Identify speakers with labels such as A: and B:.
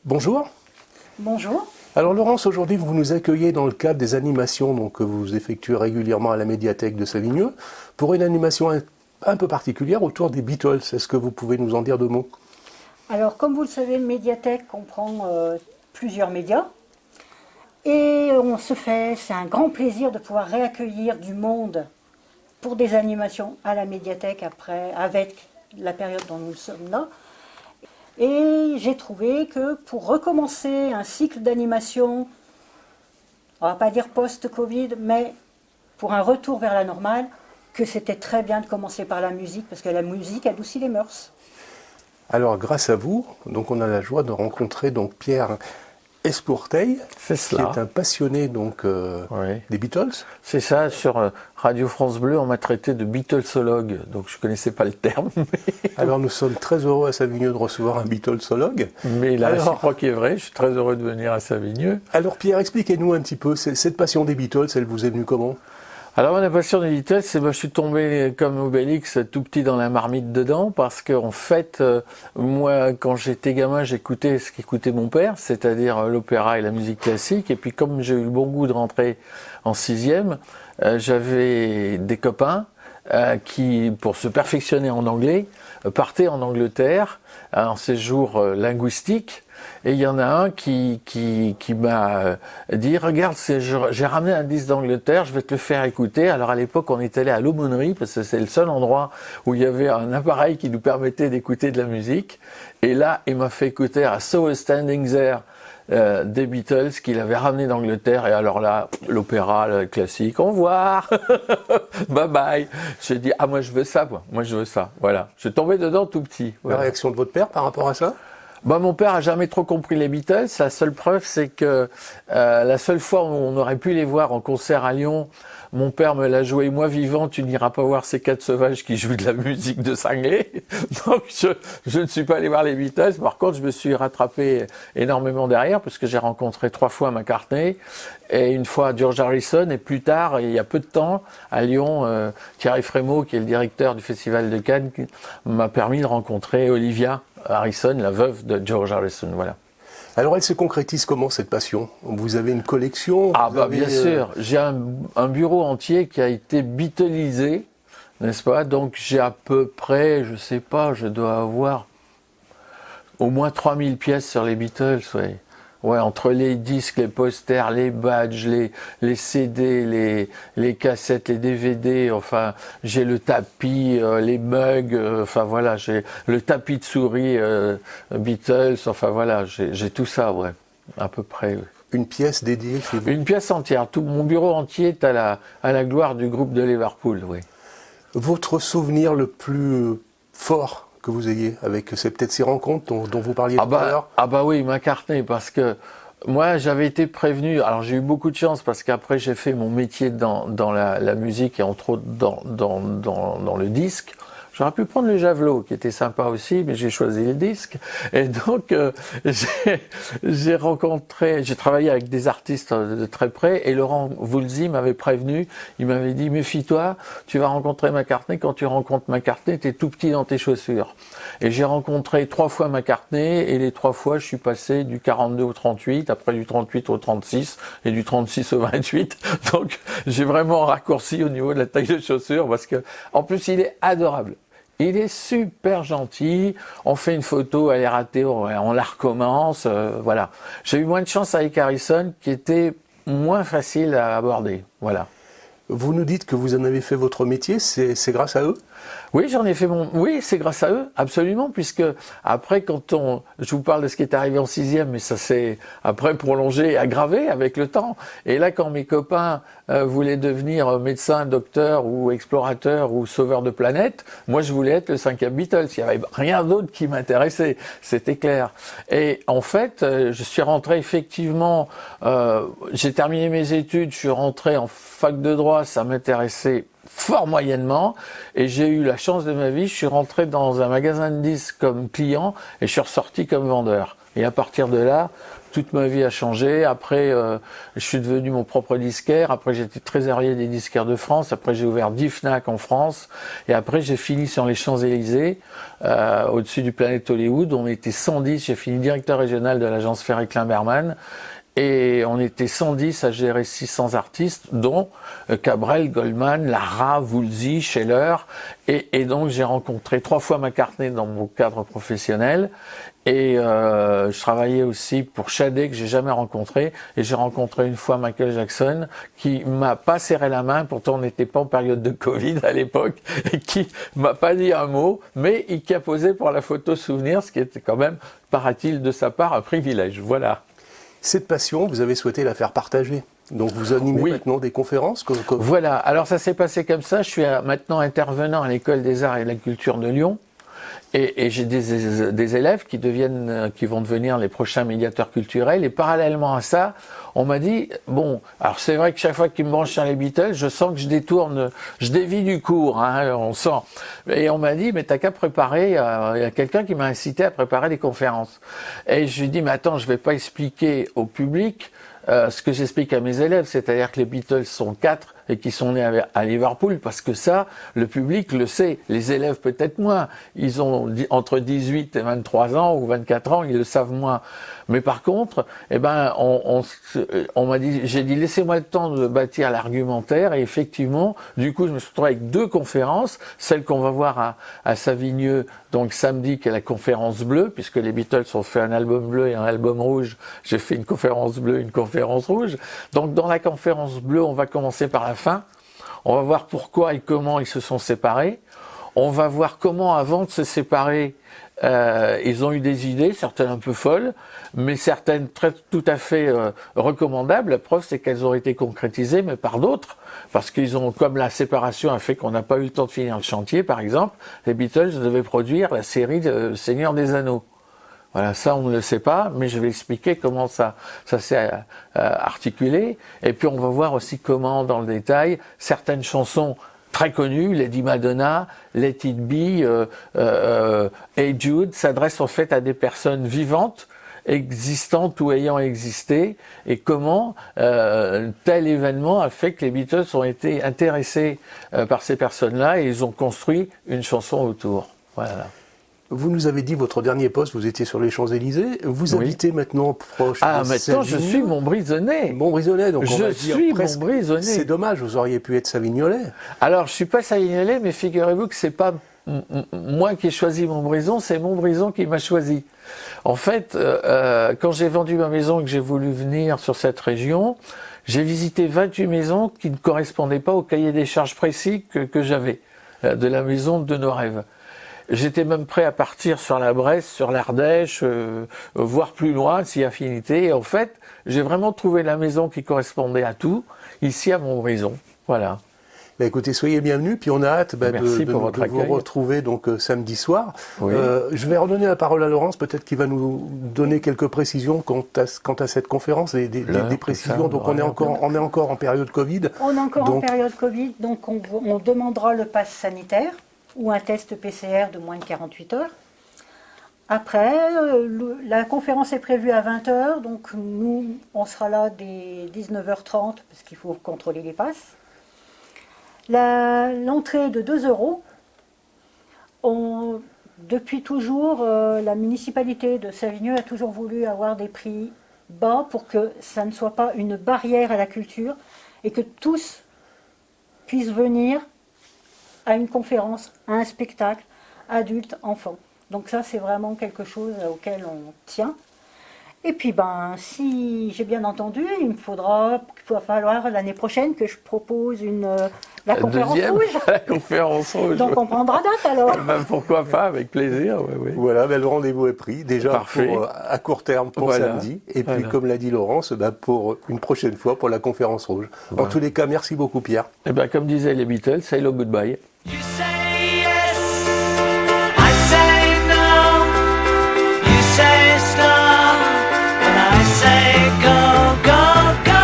A: Bonjour.
B: Bonjour.
A: Alors Laurence, aujourd'hui vous nous accueillez dans le cadre des animations que vous effectuez régulièrement à la médiathèque de Savigneux pour une animation un peu particulière autour des Beatles. Est-ce que vous pouvez nous en dire deux mots?
B: Alors, comme vous le savez, une médiathèque comprend plusieurs médias. Et c'est un grand plaisir de pouvoir réaccueillir du monde pour des animations à la médiathèque avec la période dont nous sommes là. Et j'ai trouvé que pour recommencer un cycle d'animation, on ne va pas dire post-Covid, mais pour un retour vers la normale, que c'était très bien de commencer par la musique, parce que la musique adoucit les mœurs.
A: Alors grâce à vous, donc on a la joie de rencontrer donc Pierre Escourteil, qui est un passionné
C: Oui.
A: des Beatles.
C: C'est ça, sur Radio France Bleu, on m'a traité de Beatlesologue, donc je ne connaissais pas le terme.
A: Alors nous sommes très heureux à Savigneux de recevoir un Beatlesologue.
C: Mais la réciproque est vrai, je suis très heureux de venir à Savigneux.
A: Alors Pierre, expliquez-nous un petit peu, cette passion des Beatles, elle vous est venue comment?
C: Alors la passion des Beatles, je suis tombé comme Obélix tout petit dans la marmite dedans, parce qu'en fait, moi quand j'étais gamin, j'écoutais ce qu'écoutait mon père, c'est-à-dire l'opéra et la musique classique, et puis comme j'ai eu le bon goût de rentrer en 6e, j'avais des copains qui, pour se perfectionner en anglais, partaient en Angleterre en séjour linguistique. Et il y en a un qui m'a dit, regarde, j'ai ramené un disque d'Angleterre, je vais te le faire écouter. Alors à l'époque, on est allé à l'aumônerie, parce que c'est le seul endroit où il y avait un appareil qui nous permettait d'écouter de la musique. Et là, il m'a fait écouter à So Was Standing There des Beatles qu'il avait ramené d'Angleterre. Et alors là, l'opéra, le classique, au revoir, bye bye. J'ai dit, ah moi je veux ça, moi je veux ça. Voilà, je suis tombé dedans tout petit. Voilà.
A: La réaction de votre père par rapport à ça?
C: Mon père a jamais trop compris les Beatles. La seule preuve, c'est que la seule fois où on aurait pu les voir en concert à Lyon, mon père me l'a joué, moi vivant, tu n'iras pas voir ces quatre sauvages qui jouent de la musique de cinglé. Donc je ne suis pas allé voir les Beatles. Par contre, je me suis rattrapé énormément derrière, parce que j'ai rencontré 3 fois McCartney et une fois George Harrison, et plus tard, il y a peu de temps, à Lyon, Thierry Frémaux, qui est le directeur du Festival de Cannes, m'a permis de rencontrer Olivia Harrison, la veuve de George Harrison, voilà.
A: Alors elle se concrétise comment cette passion? Vous avez une collection?
C: Bien sûr, j'ai un bureau entier qui a été beatlisé, n'est-ce pas? Donc j'ai à peu près, je sais pas, je dois avoir au moins 3000 pièces sur les Beatles, ouais. Ouais, entre les disques, les posters, les badges, les CD, les cassettes, les DVD, enfin, j'ai le tapis, les mugs, enfin voilà, j'ai le tapis de souris Beatles, enfin voilà, j'ai tout ça, ouais, à peu près. Ouais.
A: Une pièce dédiée chez vous?
C: Une pièce entière, tout mon bureau entier est à la gloire du groupe de Liverpool, oui.
A: Votre souvenir le plus fort que vous ayez avec, c'est peut-être ces rencontres dont vous parliez tout à l'heure?
C: Oui, McCartney, parce que moi j'avais été prévenu, alors j'ai eu beaucoup de chance parce qu'après j'ai fait mon métier dans la musique et entre autres dans le disque. J'aurais pu prendre le javelot qui était sympa aussi, mais j'ai choisi le disque. Et donc j'ai travaillé avec des artistes de très près, et Laurent Voulzy m'avait prévenu, il m'avait dit, méfie-toi, tu vas rencontrer McCartney, quand tu rencontres McCartney, t'es tout petit dans tes chaussures. Et j'ai rencontré 3 fois McCartney, et les 3 fois je suis passé du 42 au 38, après du 38 au 36, et du 36 au 28. Donc j'ai vraiment raccourci au niveau de la taille de chaussures, parce que en plus il est adorable. Il est super gentil, on fait une photo, elle est ratée, on la recommence, voilà. J'ai eu moins de chance avec Harrison, qui était moins facile à aborder, voilà.
A: Vous nous dites que vous en avez fait votre métier, c'est grâce à eux?
C: Oui, oui, c'est grâce à eux, absolument, puisque après, je vous parle de ce qui est arrivé en 6e, mais ça s'est après prolongé, aggravé avec le temps. Et là, quand mes copains voulaient devenir médecin, docteur ou explorateur ou sauveur de planète, moi je voulais être le 5e Beatles. Il n'y avait rien d'autre qui m'intéressait, c'était clair. Et en fait, je suis rentré effectivement, j'ai terminé mes études, je suis rentré en fac de droit, ça m'intéressait fort moyennement, et j'ai eu la chance de ma vie, je suis rentré dans un magasin de disques comme client et je suis ressorti comme vendeur. Et à partir de là, toute ma vie a changé. Après, je suis devenu mon propre disquaire. Après, j'étais trésorier des disquaires de France. Après, j'ai ouvert 10 Fnac en France. Et après, j'ai fini sur les Champs-Élysées, au-dessus du Planète Hollywood. On était 110. J'ai fini directeur régional de l'agence Ferry-Klein-Berman. Et on était 110 à gérer 600 artistes, dont Cabrel, Goldman, Lara, Woolsey, Scheller. Et donc j'ai rencontré 3 fois McCartney dans mon cadre professionnel. Et je travaillais aussi pour Shadé, que j'ai jamais rencontré. Et j'ai rencontré une fois Michael Jackson, qui m'a pas serré la main. Pourtant, on n'était pas en période de Covid à l'époque. Et qui m'a pas dit un mot, mais qui a posé pour la photo souvenir, ce qui était quand même, paraît-il, de sa part, un privilège. Voilà.
A: Cette passion, vous avez souhaité la faire partager. Donc vous animez maintenant des conférences
C: Voilà, alors ça s'est passé comme ça. Je suis maintenant intervenant à l'École des Arts et de la Culture de Lyon. Et j'ai des élèves qui vont devenir les prochains médiateurs culturels. Et parallèlement à ça, on m'a dit, bon, alors c'est vrai que chaque fois qu'ils me branchent sur les Beatles, je sens que je dévie du cours, hein, on sent. Et on m'a dit, mais t'as qu'à préparer, il y a quelqu'un qui m'a incité à préparer des conférences. Et je lui ai dit, mais attends, je vais pas expliquer au public ce que j'explique à mes élèves, c'est-à-dire que les Beatles sont 4 et qui sont nés à Liverpool, parce que ça, le public le sait, les élèves peut-être moins. Ils ont entre 18 et 23 ans ou 24 ans, ils le savent moins. Mais par contre, on m'a dit, j'ai dit laissez-moi le temps de bâtir l'argumentaire, et effectivement, du coup, je me suis retrouvé avec 2 conférences, celle qu'on va voir à Savigneux, donc samedi, qui est la conférence bleue, puisque les Beatles ont fait un album bleu et un album rouge. J'ai fait une conférence bleue, une conférence rouge. Donc dans la conférence bleue, on va commencer par la fin. On va voir pourquoi et comment ils se sont séparés. On va voir comment, avant de se séparer, ils ont eu des idées, certaines un peu folles, mais certaines tout à fait recommandables. La preuve, c'est qu'elles ont été concrétisées, mais par d'autres, parce qu'ils ont, comme la séparation a fait qu'on n'a pas eu le temps de finir le chantier, par exemple, les Beatles devaient produire la série de Seigneur des Anneaux. Voilà, ça on ne le sait pas, mais je vais expliquer comment ça s'est articulé. Et puis on va voir aussi comment, dans le détail, certaines chansons très connues, Lady Madonna, Let It Be, Hey Jude, s'adressent en fait à des personnes vivantes, existantes ou ayant existé, et comment tel événement a fait que les Beatles ont été intéressés par ces personnes-là, et ils ont construit une chanson autour. Voilà.
A: Vous nous avez dit votre dernier poste, vous étiez sur les Champs-Élysées. Vous habitez maintenant proche de
C: maintenant je suis Montbrisonnais.
A: Montbrisonnais, donc on va
C: je
A: dire
C: suis
A: presque.
C: Montbrisonnais.
A: C'est dommage, vous auriez pu être Savignolais.
C: Alors je suis pas Savignolais, mais figurez-vous que c'est pas moi qui ai choisi Montbrison, c'est Montbrison qui m'a choisi. En fait, quand j'ai vendu ma maison et que j'ai voulu venir sur cette région, j'ai visité 28 maisons qui ne correspondaient pas au cahier des charges précis que j'avais de la maison de nos rêves. J'étais même prêt à partir sur la Bresse, sur l'Ardèche, voire plus loin, si affinité. Et en fait, j'ai vraiment trouvé la maison qui correspondait à tout, ici à Montbrison. Voilà.
A: Bah écoutez, soyez bienvenus, puis on a hâte de vous retrouver donc samedi soir.
C: Oui.
A: Je vais redonner la parole à Laurence, peut-être qu'il va nous donner quelques précisions quant à cette conférence, des précisions. Donc on est encore en période Covid.
B: On est encore en période Covid, donc on demandera le pass sanitaire ou un test PCR de moins de 48 heures. Après, la conférence est prévue à 20h, donc nous, on sera là dès 19h30, parce qu'il faut contrôler les passes. L'entrée est de 2 €. Depuis toujours, la municipalité de Savigneux a toujours voulu avoir des prix bas pour que ça ne soit pas une barrière à la culture et que tous puissent venir à une conférence, à un spectacle, adultes, enfants. Donc ça, c'est vraiment quelque chose auquel on tient. Et puis, si j'ai bien entendu, il va falloir l'année prochaine que je propose la conférence rouge.
C: La conférence rouge.
B: Donc on prendra date alors.
C: Pourquoi pas, avec plaisir. Oui.
A: Voilà, le rendez-vous est pris, déjà à court terme pour samedi. Et puis, comme l'a dit Laurence, pour une prochaine fois pour la conférence rouge. En tous les cas, merci beaucoup Pierre.
C: Comme disaient les Beatles, hello, goodbye.